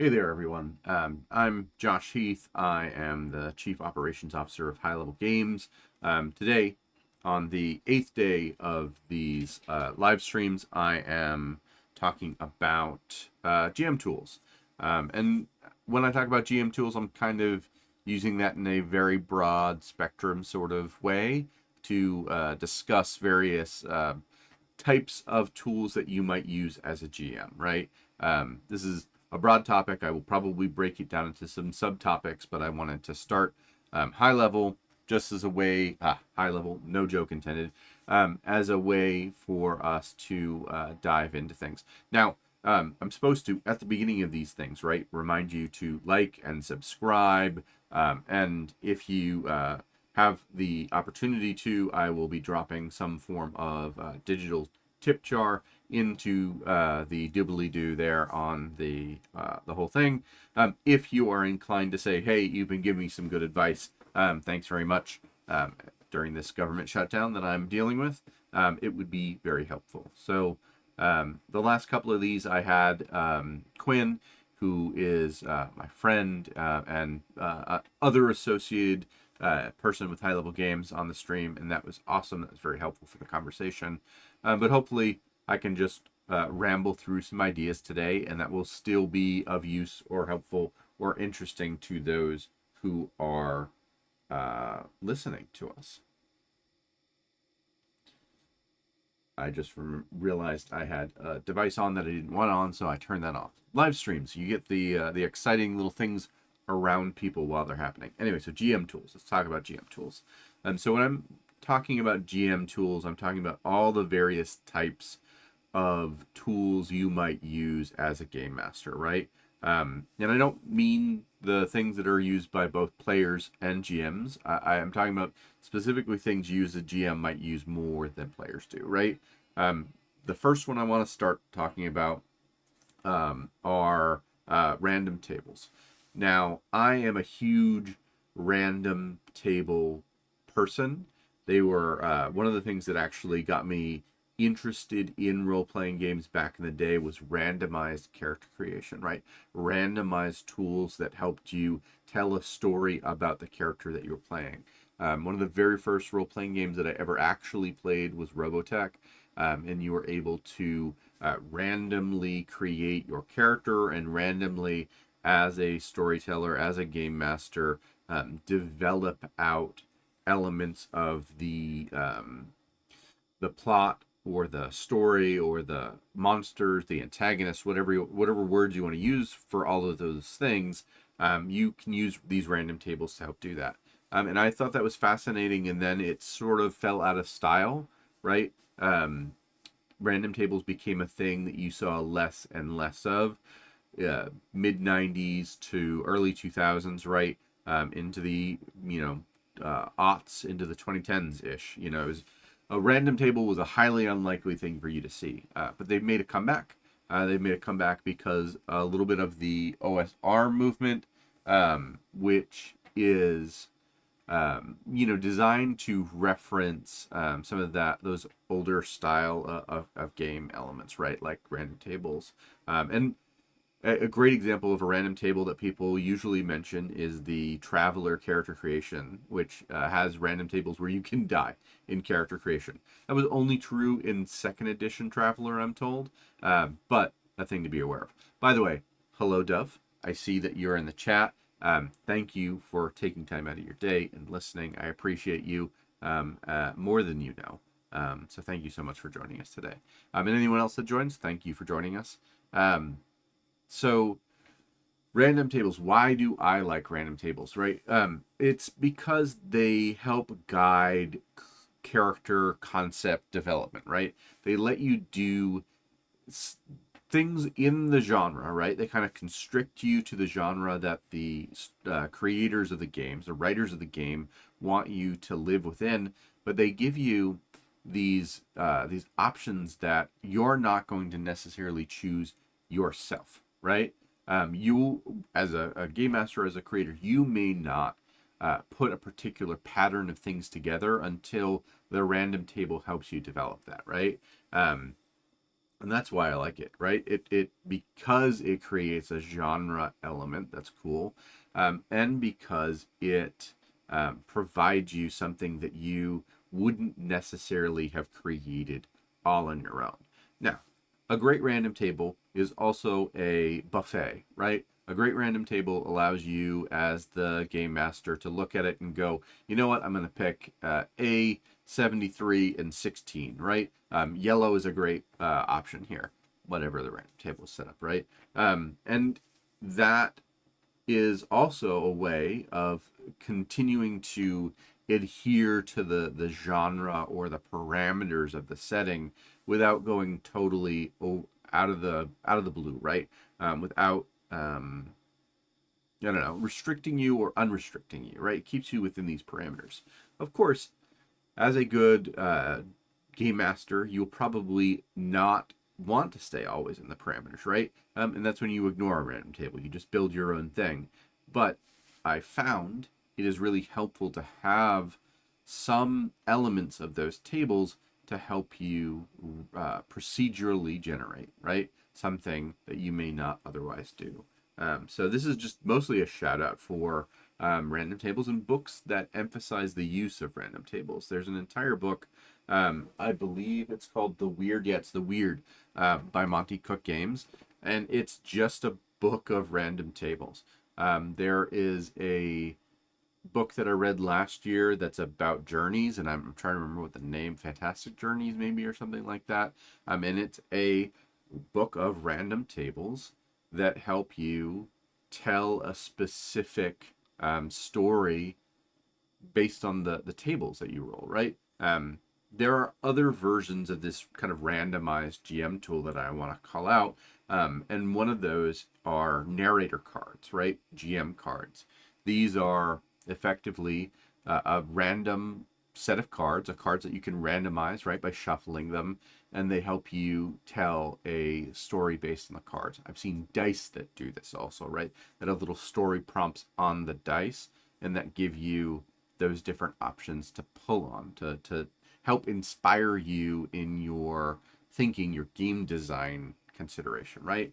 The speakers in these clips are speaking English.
Hey there, everyone. I'm Josh Heath. I am the Chief Operations Officer of High Level Games. Today, on the 8th day of these live streams, I am talking about GM tools. And when I talk about GM tools, I'm kind of using that in a very broad spectrum sort of way to discuss various types of tools that you might use as a GM, right? This is a broad topic. I will probably break it down into some subtopics, but I wanted to start high level, just as a way, high level, no joke intended, as a way for us to dive into things. Now, I'm supposed to, at the beginning of these things, right, remind you to like and subscribe. And if you have the opportunity to, I will be dropping some form of digital tip jar into the doobly-doo there on the whole thing. If you are inclined to say, hey, you've been giving me some good advice, thanks very much, during this government shutdown that I'm dealing with, it would be very helpful. So the last couple of these I had Quinn, who is my friend and other associated person with high level games on the stream, and that was awesome. That was very helpful for the conversation. But hopefully I can just ramble through some ideas today, and that will still be of use or helpful or interesting to those who are listening to us. I just realized I had a device on that I didn't want on, so I turned that off. Live streams, you get the exciting little things around people while they're happening. Anyway, so GM tools. Let's talk about GM tools. So when I'm talking about GM tools, I'm talking about all the various types of tools you might use as a game master, right? And I don't mean the things that are used by both players and GMs. I am talking about specifically things you as a GM might use more than players do, right? The first one I want to start talking about are random tables. Now, I am a huge random table person. They were one of the things that actually got me interested in role-playing games back in the day was randomized character creation, right? Randomized tools that helped you tell a story about the character that you were playing. One of the very first role-playing games that I ever actually played was Robotech, and you were able to randomly create your character and randomly, as a storyteller, as a game master, develop out elements of the plot or the story or the monsters, the antagonists, whatever words you want to use for all of those things. You can use these random tables to help do that. And I thought that was fascinating, and then it sort of fell out of style, right? Random tables became a thing that you saw less and less of. Mid 90s to early 2000s, right? Into the aughts, into the 2010s ish. It was a random table was a highly unlikely thing for you to see, but they've made a comeback. They've made a comeback because a little bit of the OSR movement, which is designed to reference some of those older style of game elements, right? Like random tables, and a great example of a random table that people usually mention is the Traveler character creation, which has random tables where you can die in character creation. That was only true in second edition Traveler, I'm told, but a thing to be aware of. By the way, hello, Dove. I see that you're in the chat. Thank you for taking time out of your day and listening. I appreciate you more than you know. So thank you so much for joining us today. And anyone else that joins, thank you for joining us. So random tables, why do I like random tables, right? It's because they help guide character concept development, right? They let you do things in the genre, right? They kind of constrict you to the genre that the creators of the games, the writers of the game, want you to live within, but they give you these options that you're not going to necessarily choose yourself, right? You, as a game master, as a creator, you may not put a particular pattern of things together until the random table helps you develop that, right? And that's why I like it, right? It because it creates a genre element that's cool, and because it provides you something that you wouldn't necessarily have created all on your own. Now, a great random table is also a buffet, right? A great random table allows you as the game master to look at it and go, you know what, I'm going to pick A, 73 and 16, right? Yellow is a great option here, whatever the random table is set up, right? And that is also a way of continuing to adhere to the genre or the parameters of the setting without going totally out of the blue, right? Without I don't know, restricting you or unrestricting you, right? It keeps you within these parameters. Of course, as a good game master, you'll probably not want to stay always in the parameters, right? And that's when you ignore a random table. You just build your own thing. But I found it is really helpful to have some elements of those tables to help you procedurally generate, right? Something that you may not otherwise do. So this is just mostly a shout out for random tables and books that emphasize the use of random tables. There's an entire book, I believe it's called The Weird, yeah, it's The Weird by Monty Cook Games, and it's just a book of random tables. There is a book that I read last year that's about journeys, and I'm trying to remember what the name, Fantastic Journeys maybe or something like that. And it's a book of random tables that help you tell a specific story based on the tables that you roll, right? There are other versions of this kind of randomized GM tool that I want to call out. And one of those are narrator cards, right? GM cards. These are effectively a random set of cards, cards that you can randomize, right, by shuffling them, and they help you tell a story based on the cards. I've seen dice that do this also, right, that have little story prompts on the dice and that give you those different options to pull on to help inspire you in your thinking, your game design consideration, right?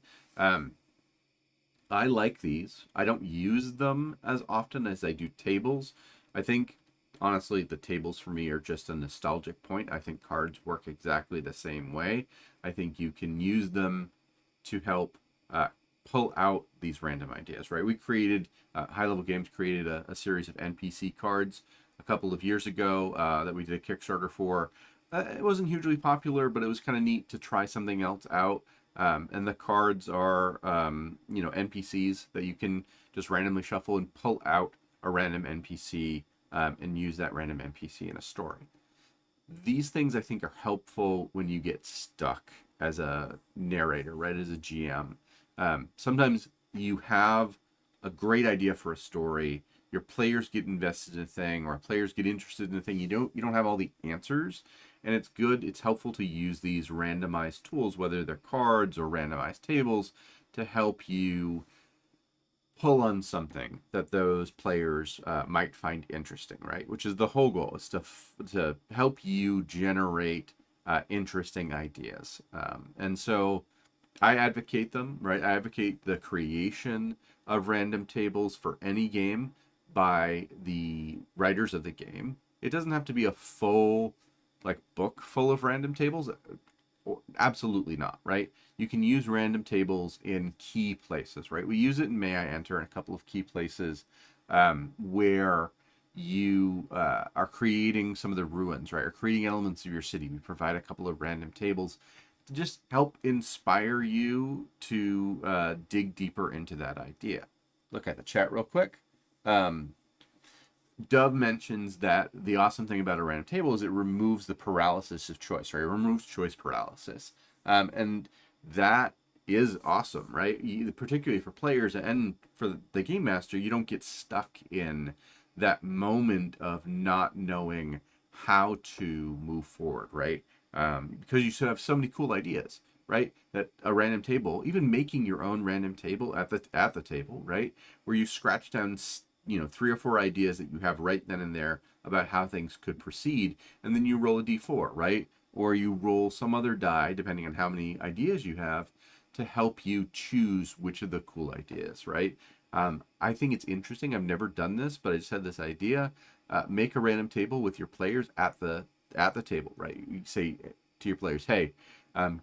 I like these. I don't use them as often as I do tables. I think, honestly, the tables for me are just a nostalgic point. I think cards work exactly the same way. I think you can use them to help pull out these random ideas, right? We created, High Level Games created a series of NPC cards a couple of years ago that we did a Kickstarter for. It wasn't hugely popular, but it was kind of neat to try something else out. And the cards are, NPCs that you can just randomly shuffle and pull out a random NPC and use that random NPC in a story. These things I think are helpful when you get stuck as a narrator, right? As a GM. Sometimes you have a great idea for a story. Your players get invested in a thing, or players get interested in a thing. You don't have all the answers, and it's helpful to use these randomized tools, whether they're cards or randomized tables, to help you pull on something that those players might find interesting, right? Which is the whole goal, is to help you generate interesting ideas. And so I advocate them, right? I advocate the creation of random tables for any game by the writers of the game. It doesn't have to be a full book full of random tables. Absolutely not, right? You can use random tables in key places, right? We use it in May I Enter in a couple of key places where you are creating some of the ruins, right? Or creating elements of your city. We provide a couple of random tables to just help inspire you to dig deeper into that idea. Look at the chat real quick. Dove mentions that the awesome thing about a random table is it removes the paralysis of choice, right? It removes choice paralysis. And that is awesome, right? Particularly for players and for the game master, you don't get stuck in that moment of not knowing how to move forward, right? Because you should have so many cool ideas, right? That a random table, even making your own random table at the table, right? Where you scratch down 3 or 4 ideas that you have right then and there about how things could proceed, and then you roll a d4, right? or you roll some other die, depending on how many ideas you have, to help you choose which of the cool ideas, right? I think it's interesting. I've never done this, but I just had this idea. Make a random table with your players at the table, right? You say to your players, hey,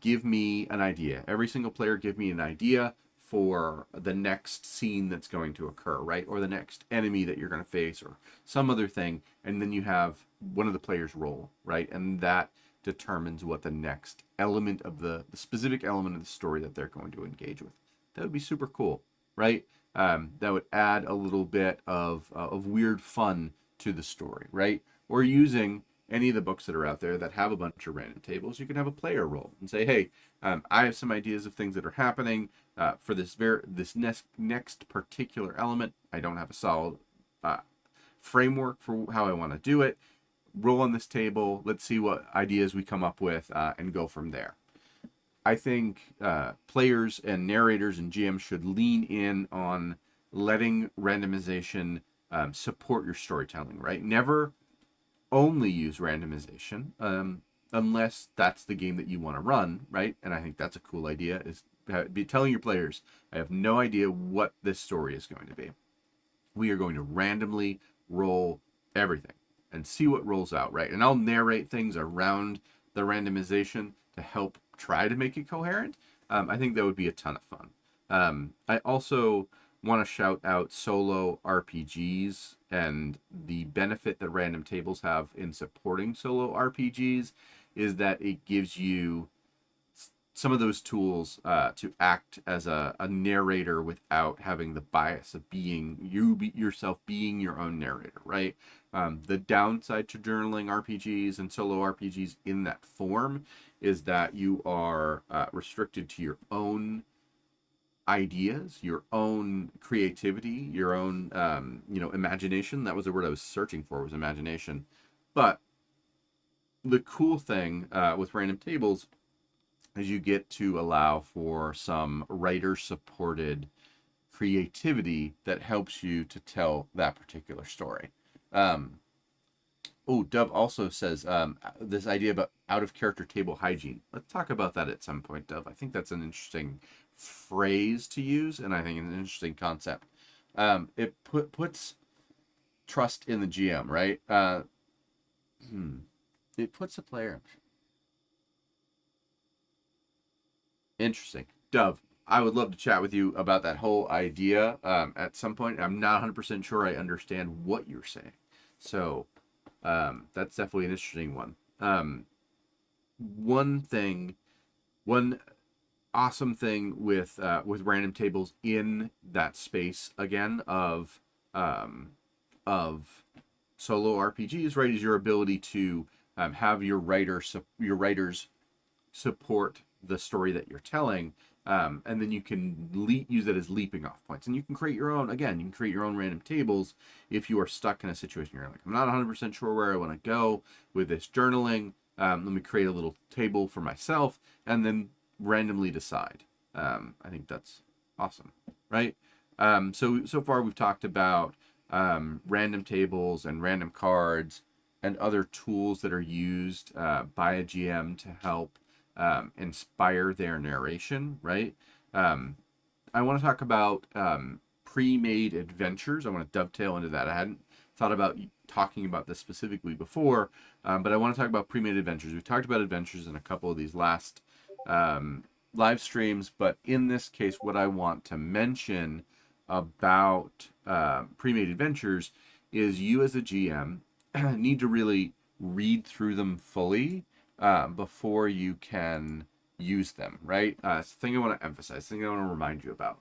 give me an idea. Every single player give me an idea for the next scene that's going to occur, right? Or the next enemy that you're going to face, or some other thing. And then you have one of the players roll, right? And that determines what the next element of the specific element of the story that they're going to engage with. That would be super cool, right? That would add a little bit of weird fun to the story, right? Or using any of the books that are out there that have a bunch of random tables, you can have a player roll and say, hey, I have some ideas of things that are happening for this next particular element. I don't have a solid framework for how I want to do it. Roll on this table. Let's see what ideas we come up with and go from there. I think players and narrators and GMs should lean in on letting randomization support your storytelling, right? Never only use randomization unless that's the game that you want to run, right? And I think that's a cool idea, is be telling your players, I have no idea what this story is going to be. We are going to randomly roll everything and see what rolls out, right? And I'll narrate things around the randomization to help try to make it coherent. I think that would be a ton of fun. I also want to shout out solo RPGs and the benefit that random tables have in supporting solo RPGs is that it gives you some of those tools to act as a narrator without having the bias of being yourself being your own narrator, right? The downside to journaling RPGs and solo RPGs in that form is that you are restricted to your own ideas, your own creativity, your own imagination. That was the word I was searching for, was imagination. But the cool thing with random tables is you get to allow for some writer supported creativity that helps you to tell that particular story. Dove also says this idea about out of character table hygiene. Let's talk about that at some point, Dove. I think that's an interesting phrase to use, and I think an interesting concept. It puts trust in the GM, right? It puts a player. Interesting. Dove, I would love to chat with you about that whole idea at some point. I'm not 100% sure I understand what you're saying. So that's definitely an interesting one. One awesome thing with random tables in that space again of solo RPGs, right, is your ability to have your writers support the story that you're telling, and then you can use it as leaping off points, and you can create your own. Again, you can create your own random tables if you are stuck in a situation you're like, I'm not 100% sure where I want to go with this journaling. Let me create a little table for myself, and then randomly decide. I think that's awesome, right? So far we've talked about random tables and random cards and other tools that are used by a GM to help inspire their narration, right? I want to talk about pre-made adventures. I want to dovetail into that. I hadn't thought about talking about this specifically before, but I want to talk about pre-made adventures. We've talked about adventures in a couple of these last live streams, but in this case, what I want to mention about pre-made adventures is you as a GM need to really read through them fully before you can use them, right? The thing I want to emphasize, the thing I want to remind you about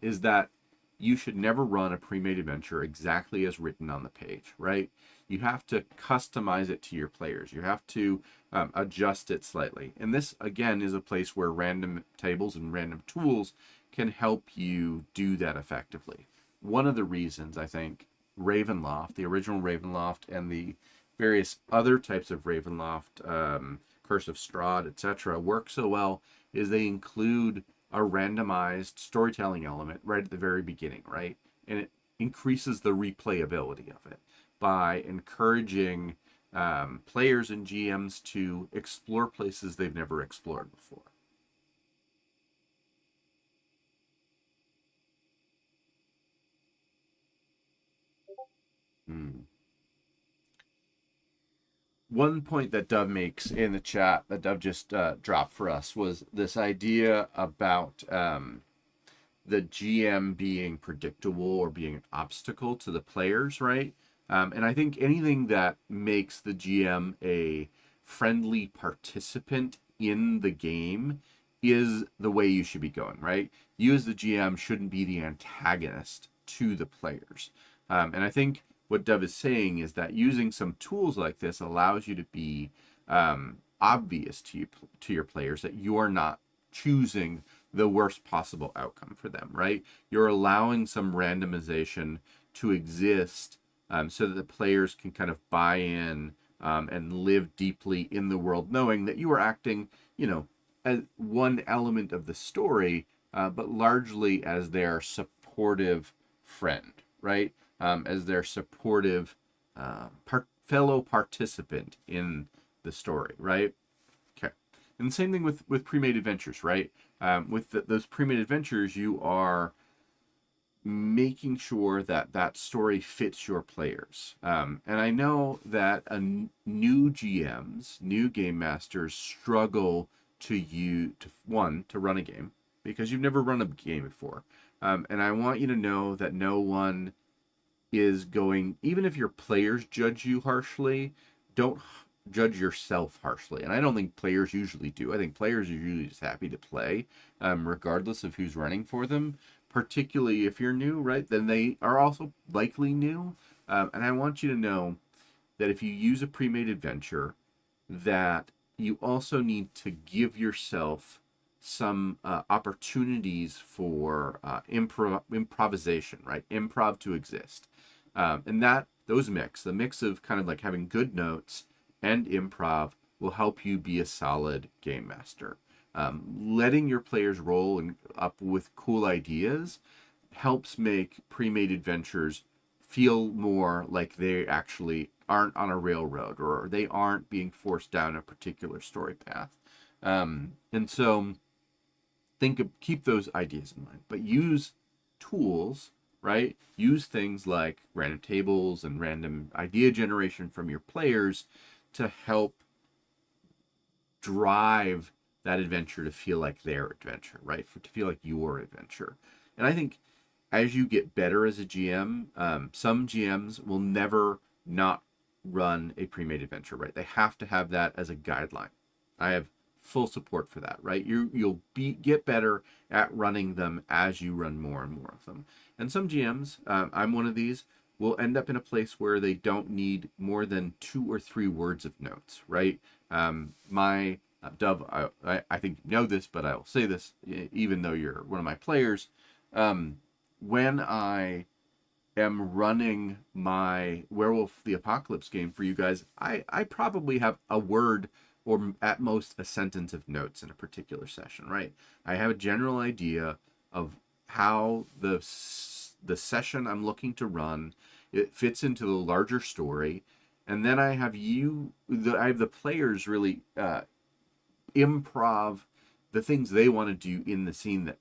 is that you should never run a pre-made adventure exactly as written on the page, right? You have to customize it to your players. You have to adjust it slightly. And this, again, is a place where random tables and random tools can help you do that effectively. One of the reasons I think Ravenloft, the original Ravenloft, and the various other types of Ravenloft, Curse of Strahd, etc., work so well is they include a randomized storytelling element right at the very beginning, right? And it increases the replayability of it by encouraging players and GMs to explore places they've never explored before. Hmm. One point that Dove makes in the chat that Dove just dropped for us was this idea about the GM being predictable or being an obstacle to the players, right? And I think anything that makes the GM a friendly participant in the game is the way you should be going, right? You as the GM shouldn't be the antagonist to the players. And I think what Dove is saying is that using some tools like this allows you to be obvious to your players that you are not choosing the worst possible outcome for them, right? You're allowing some randomization to exist so that the players can kind of buy in and live deeply in the world, knowing that you are acting, as one element of the story, but largely as their supportive friend, right? As their supportive fellow participant in the story, right? Okay. And the same thing with pre-made adventures, right? With those pre-made adventures, you are making sure that that story fits your players. And I know that new GMs, new game masters, struggle to run a game because you've never run a game before. And I want you to know that no one is going, even if your players judge you harshly, don't judge yourself harshly. And I don't think players usually do. I think players are usually just happy to play, regardless of who's running for them. Particularly if you're new, right? Then they are also likely new. And I want you to know that if you use a pre-made adventure, that you also need to give yourself some opportunities for improvisation, right? Improv to exist. And the mix of kind of like having good notes and improv will help you be a solid game master. Letting your players roll and up with cool ideas helps make pre-made adventures feel more like they actually aren't on a railroad or they aren't being forced down a particular story path. And so keep those ideas in mind, but use tools, right? Use things like random tables and random idea generation from your players to help drive that adventure to feel like their adventure, right? To feel like your adventure. And I think as you get better as a GM, some GMs will never not run a pre-made adventure, right? They have to have that as a guideline. I have full support for that, right? You'll get better at running them as you run more and more of them. And some GMs, I'm one of these, will end up in a place where they don't need more than 2 or 3 words of notes, right? My Dove, I think you know this, but I will say this, even though you're one of my players. When I am running my Werewolf the Apocalypse game for you guys, I probably have a word or at most a sentence of notes in a particular session, right? I have a general idea of how the session I'm looking to run it fits into the larger story, and then I have the players really improv the things they want to do in the scene that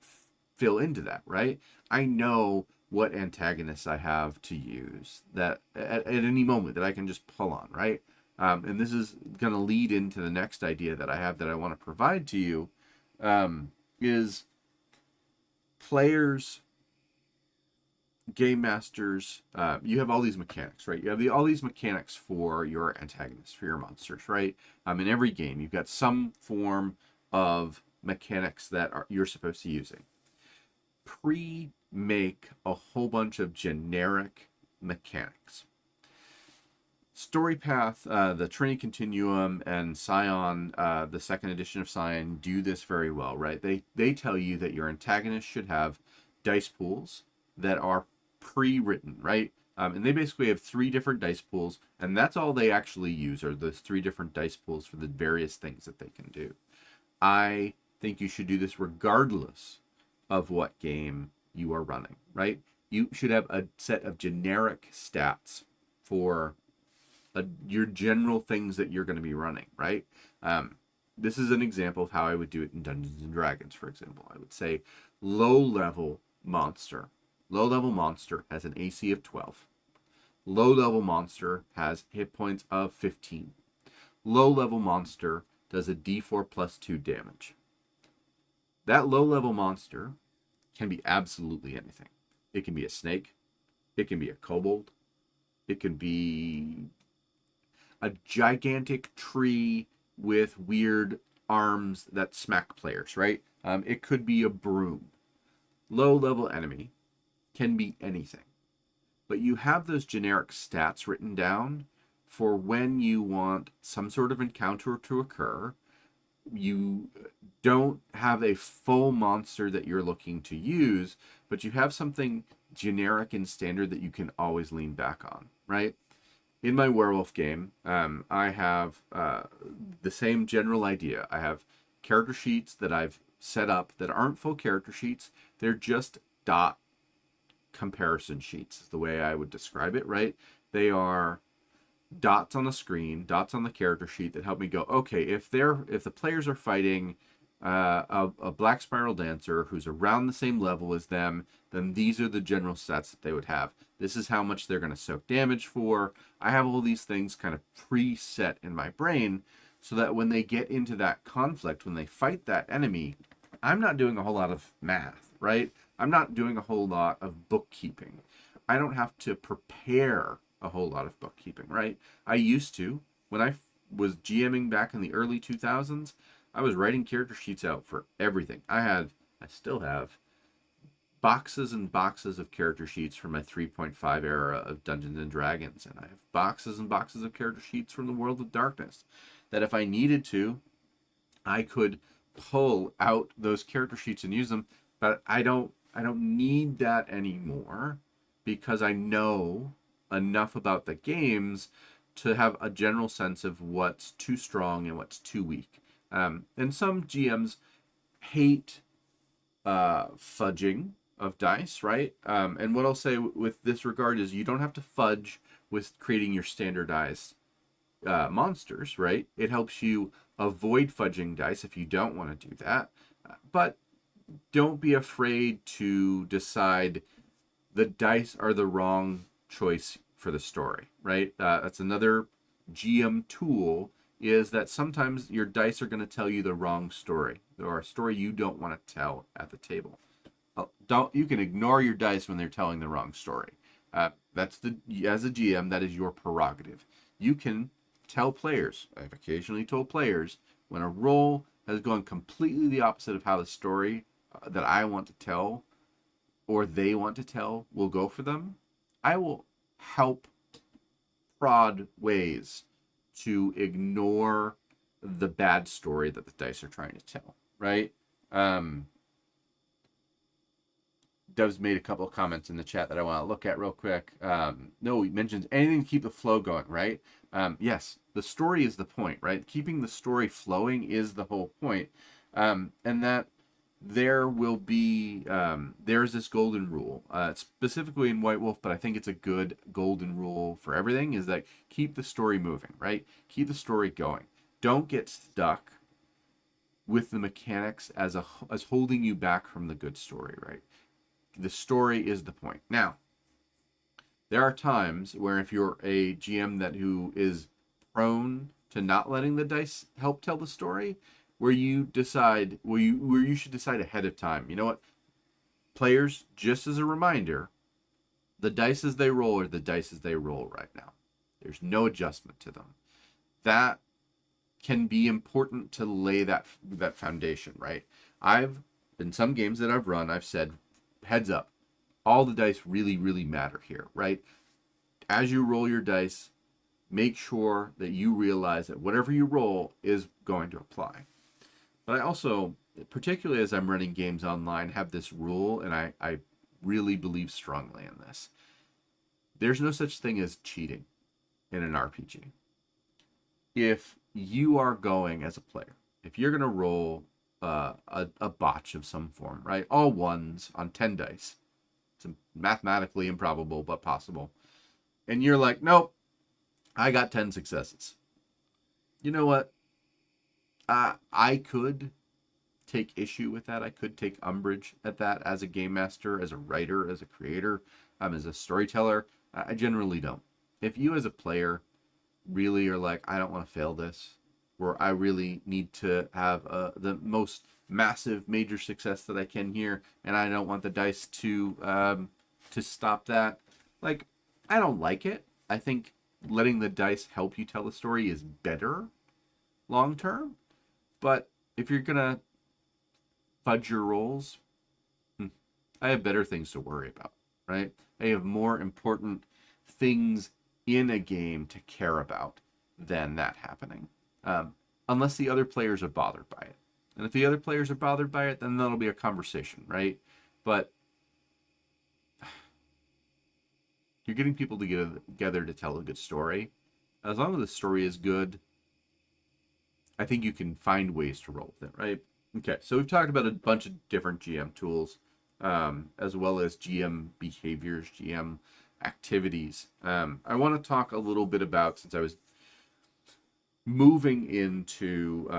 fill into that, right? I know what antagonists I have to use that at any moment that I can just pull on, right? And this is going to lead into the next idea that I have that I want to provide to you, is players, game masters, you have all these mechanics, right? You have all these mechanics for your antagonists, for your monsters, right? In every game, you've got some form of mechanics that you're supposed to be using. Pre-make a whole bunch of generic mechanics. StoryPath, the Trinity Continuum, and Scion, the second edition of Scion, do this very well, right? They tell you that your antagonist should have dice pools that are pre-written, right? And they basically have 3 different dice pools, and that's all they actually use are those 3 different dice pools for the various things that they can do. I think you should do this regardless of what game you are running, right? You should have a set of generic stats for your general things that you're going to be running, right? This is an example of how I would do it in Dungeons and Dragons, for example. I would say low-level monster. Low-level monster has an AC of 12. Low-level monster has hit points of 15. Low-level monster does a d4 plus 2 damage. That low-level monster can be absolutely anything. It can be a snake. It can be a kobold. It can be a gigantic tree with weird arms that smack players, right? It could be a broom. Low-level enemy can be anything. But you have those generic stats written down for when you want some sort of encounter to occur. You don't have a full monster that you're looking to use, but you have something generic and standard that you can always lean back on, right? In my werewolf game, I have the same general idea. I have character sheets that I've set up that aren't full character sheets. They're just dot comparison sheets, is the way I would describe it, right? They are dots on the screen, dots on the character sheet that help me go, okay, if the players are fighting a Black Spiral Dancer who's around the same level as them, then these are the general stats that they would have. This is how much they're going to soak damage for. I have all these things kind of preset in my brain so that when they get into that conflict, when they fight that enemy, I'm not doing a whole lot of math, right? I'm not doing a whole lot of bookkeeping. I don't have to prepare a whole lot of bookkeeping, right? I used to. When I was GMing back in the early 2000s, I was writing character sheets out for everything. I still have boxes and boxes of character sheets from my 3.5 era of Dungeons and Dragons, and I have boxes and boxes of character sheets from the World of Darkness that if I needed to, I could pull out those character sheets and use them, but I don't need that anymore because I know enough about the games to have a general sense of what's too strong and what's too weak. And some GMs hate fudging of dice, right? And what I'll say with this regard is you don't have to fudge with creating your standardized monsters, right? It helps you avoid fudging dice if you don't want to do that. But don't be afraid to decide the dice are the wrong choice for the story, right? That's another GM tool, is that sometimes your dice are going to tell you the wrong story or a story you don't want to tell at the table. You can ignore your dice when they're telling the wrong story. As a GM, that is your prerogative. You can tell players. I've occasionally told players when a roll has gone completely the opposite of how the story that I want to tell or they want to tell will go for them. I will help prod ways to ignore the bad story that the dice are trying to tell, right? Dove's made a couple of comments in the chat that I want to look at real quick. No, he mentions anything to keep the flow going, right? Yes, the story is the point, right? Keeping the story flowing is the whole point. And that there will be, there's this golden rule, specifically in White Wolf, but I think it's a good golden rule for everything, is that keep the story moving, right? Keep the story going. Don't get stuck with the mechanics as holding you back from the good story, right? The story is the point. Now, there are times where if you're a GM who is prone to not letting the dice help tell the story, where you should decide ahead of time. You know what? Players, just as a reminder, the dice as they roll are the dice as they roll right now. There's no adjustment to them. That can be important to lay that foundation, right? In some games that I've run, I've said, heads up, all the dice really, really matter here, right? As you roll your dice, make sure that you realize that whatever you roll is going to apply. But I also, particularly as I'm running games online, have this rule, and I really believe strongly in this. There's no such thing as cheating in an RPG. If you are going as a player, if you're going to roll a botch of some form, right? All ones on 10 dice. It's mathematically improbable, but possible. And you're like, nope, I got 10 successes. You know what? I could take issue with that. I could take umbrage at that as a game master, as a writer, as a creator, as a storyteller. I generally don't. If you as a player really are like, I don't want to fail this, or I really need to have the most massive major success that I can here, and I don't want the dice to stop that. Like, I don't like it. I think letting the dice help you tell the story is better long term. But if you're gonna fudge your rolls, I have better things to worry about, right? I have more important things in a game to care about than that happening. Unless the other players are bothered by it. And if the other players are bothered by it, then that'll be a conversation, right? But you're getting people together to tell a good story. As long as the story is good, I think you can find ways to roll with it, right? Okay, so we've talked about a bunch of different GM tools, as well as GM behaviors, GM activities. I want to talk a little bit about, since I was moving into,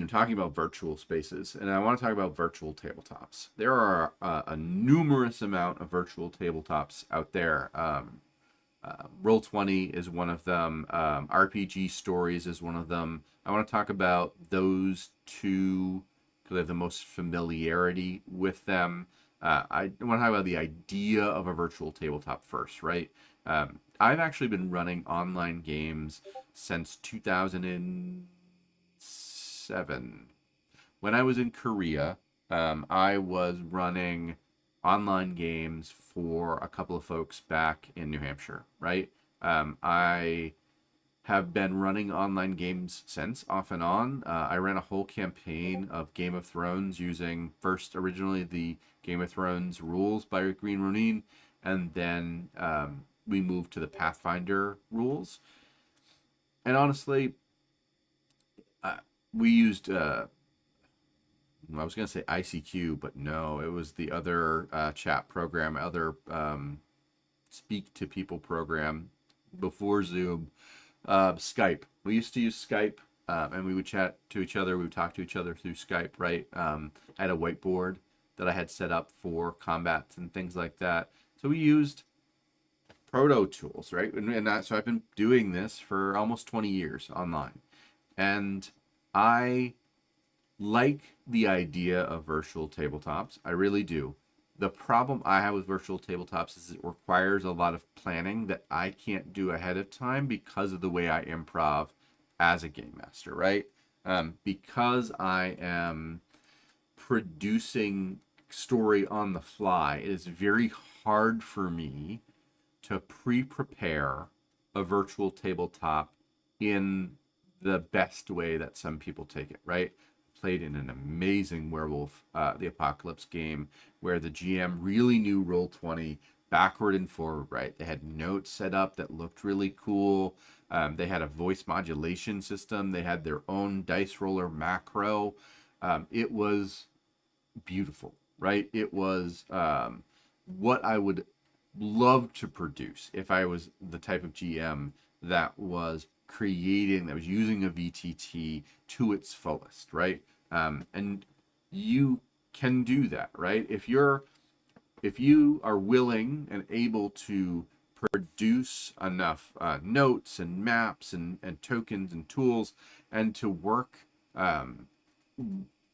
talking about virtual spaces, and I want to talk about virtual tabletops. There are a numerous amount of virtual tabletops out there. Roll20 is one of them. RPG Stories is one of them. I want to talk about those two because I have the most familiarity with them. I want to talk about the idea of a virtual tabletop first, right? I've actually been running online games since 2007. When I was in Korea, I was running online games for a couple of folks back in New Hampshire, right? I have been running online games since, off and on. I ran a whole campaign of Game of Thrones using first originally the Game of Thrones rules by Green Ronin, and then we moved to the Pathfinder rules. And honestly, we used I was going to say ICQ, but no, it was the other chat program, other speak to people program before Zoom, Skype. We used to use Skype, and we would chat to each other. We would talk to each other through Skype, right? I had a whiteboard that I had set up for combats and things like that. So we used proto tools, right? So I've been doing this for almost 20 years online. And I like the idea of virtual tabletops. I really do. The problem I have with virtual tabletops is it requires a lot of planning that I can't do ahead of time because of the way I improv as a game master, right? Because I am producing story on the fly, it is very hard for me to pre-prepare a virtual tabletop in the best way that some people take it, right? Played in an amazing Werewolf the Apocalypse game where the GM really knew Roll20 backward and forward, right? They had notes set up that looked really cool. They had a voice modulation system. They had their own dice roller macro. It was beautiful, right? It was what I would love to produce if I was the type of GM that was that was using a VTT to its fullest, right? And you can do that, right? If you are willing and able to produce enough notes and maps and tokens and tools, and to work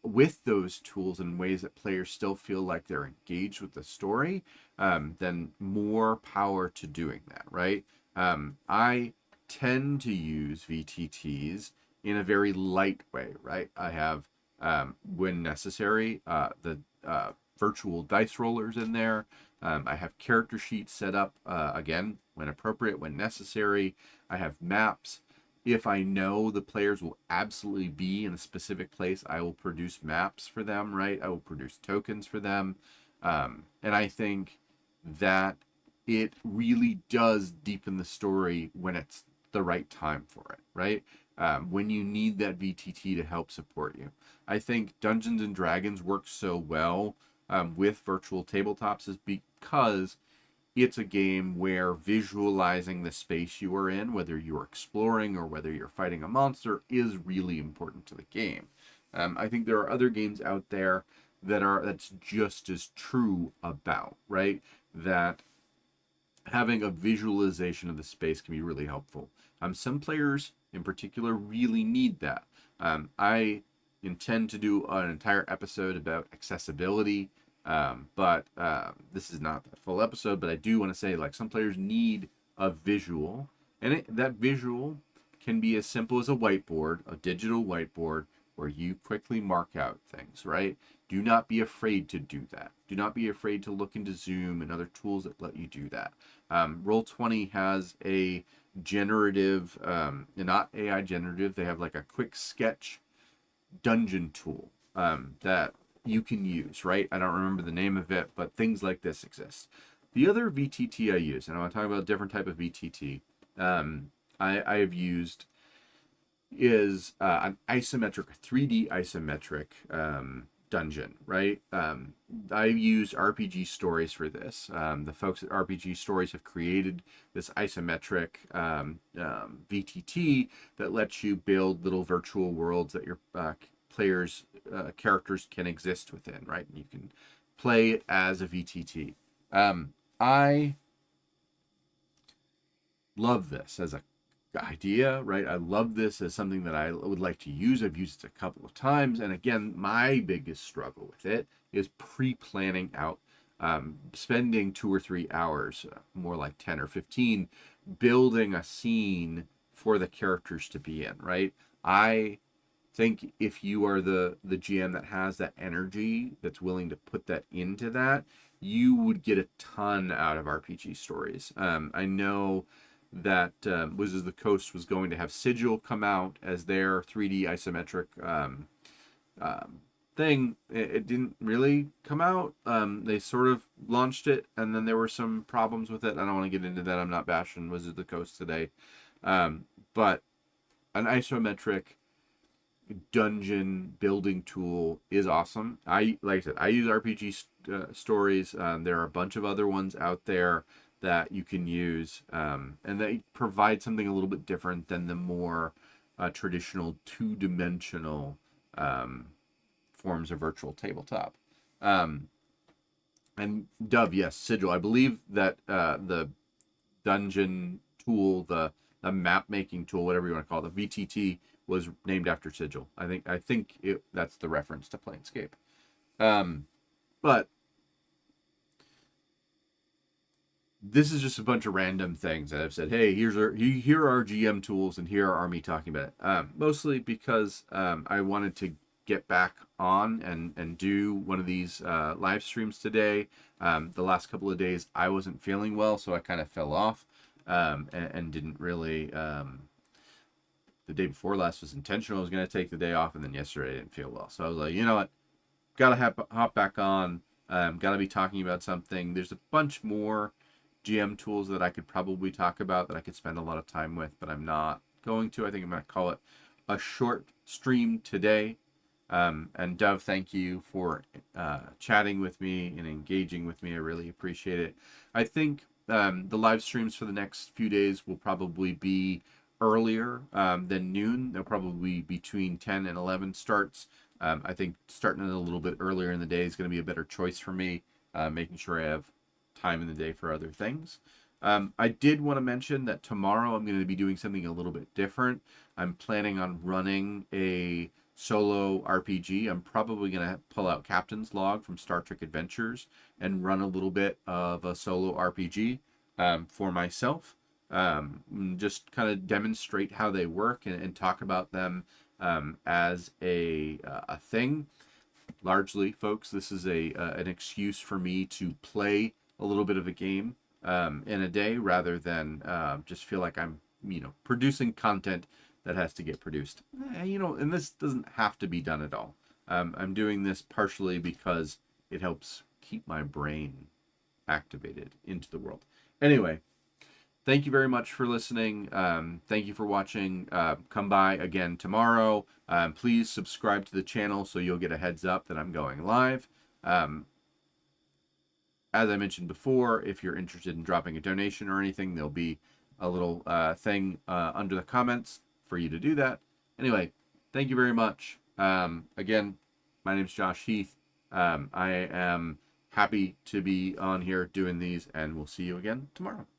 with those tools in ways that players still feel like they're engaged with the story, then more power to doing that, right? I tend to use VTTs in a very light way, right? I have, when necessary, the virtual dice rollers in there. I have character sheets set up, again, when appropriate, when necessary. I have maps. If I know the players will absolutely be in a specific place, I will produce maps for them, right? I will produce tokens for them. And I think that it really does deepen the story when it's the right time for it, right? When you need that VTT to help support you. I think Dungeons and Dragons works so well with virtual tabletops is because it's a game where visualizing the space you are in, whether you're exploring or whether you're fighting a monster, is really important to the game. I think there are other games out there that's just as true about, right? That having a visualization of the space can be really helpful. Some players in particular really need that. I intend to do an entire episode about accessibility, but this is not that full episode. But I do want to say, like, some players need a visual, and that visual can be as simple as a whiteboard, a digital whiteboard, where you quickly mark out things, right? Do not be afraid to do that. Do not be afraid to look into Zoom and other tools that let you do that. Roll20 has a generative, not AI generative, they have like a quick sketch dungeon tool that you can use, right? I don't remember the name of it, but things like this exist. The other VTT I use, and I want to talk about a different type of VTT, I have used is an isometric, 3D isometric dungeon, right? I use RPG Stories for this. The folks at RPG Stories have created this isometric VTT that lets you build little virtual worlds that your players' characters can exist within, right? And you can play it as a VTT. I love this as a idea, right? I love this as something that I would like to use. I've used it a couple of times, and again, my biggest struggle with it is pre-planning out, spending 2 or 3 hours, more like 10 or 15, building a scene for the characters to be in, right? I think if you are the GM that has that energy, that's willing to put that into that, you would get a ton out of RPG Stories. I know that Wizards of the Coast was going to have Sigil come out as their 3D isometric thing. It didn't really come out. They sort of launched it, and then there were some problems with it. I don't want to get into that. I'm not bashing Wizards of the Coast today. But an isometric dungeon building tool is awesome. Like I said, I use RPG Stories. There are a bunch of other ones out there that you can use, and they provide something a little bit different than the more traditional two-dimensional forms of virtual tabletop. And Dove, yes, Sigil. I believe that the dungeon tool, the map making tool, whatever you want to call it, the VTT, was named after Sigil. I think that's the reference to Planescape. But this is just a bunch of random things that I've said, hey, here are our GM tools, and here are me talking about it. Mostly because I wanted to get back on and do one of these live streams today. The last couple of days I wasn't feeling well, so I kind of fell off and didn't really. The day before last was intentional. I was going to take the day off, and then yesterday I didn't feel well. So I was like, you know what? Got to hop back on. Got to be talking about something. There's a bunch more GM tools that I could probably talk about that I could spend a lot of time with, but I'm not going to. I think I'm going to call it a short stream today. And Dove, thank you for chatting with me and engaging with me. I really appreciate it. I think the live streams for the next few days will probably be earlier than noon. They'll probably be between 10 and 11 starts. I think starting it a little bit earlier in the day is going to be a better choice for me, making sure I have time in the day for other things. I did want to mention that tomorrow I'm going to be doing something a little bit different. I'm planning on running a solo RPG. I'm probably going to pull out Captain's Log from Star Trek Adventures and run a little bit of a solo RPG for myself. Just kind of demonstrate how they work and talk about them as a thing. Largely, folks, this is an excuse for me to play a little bit of a game in a day rather than just feel like I'm, producing content that has to get produced. And this doesn't have to be done at all. I'm doing this partially because it helps keep my brain activated into the world. Anyway, thank you very much for listening. Thank you for watching. Come by again tomorrow. Please subscribe to the channel so you'll get a heads up that I'm going live. as I mentioned before, if you're interested in dropping a donation or anything, there'll be a little thing under the comments for you to do that. Anyway, thank you very much. Again, my name's Josh Heath. I am happy to be on here doing these, and we'll see you again tomorrow.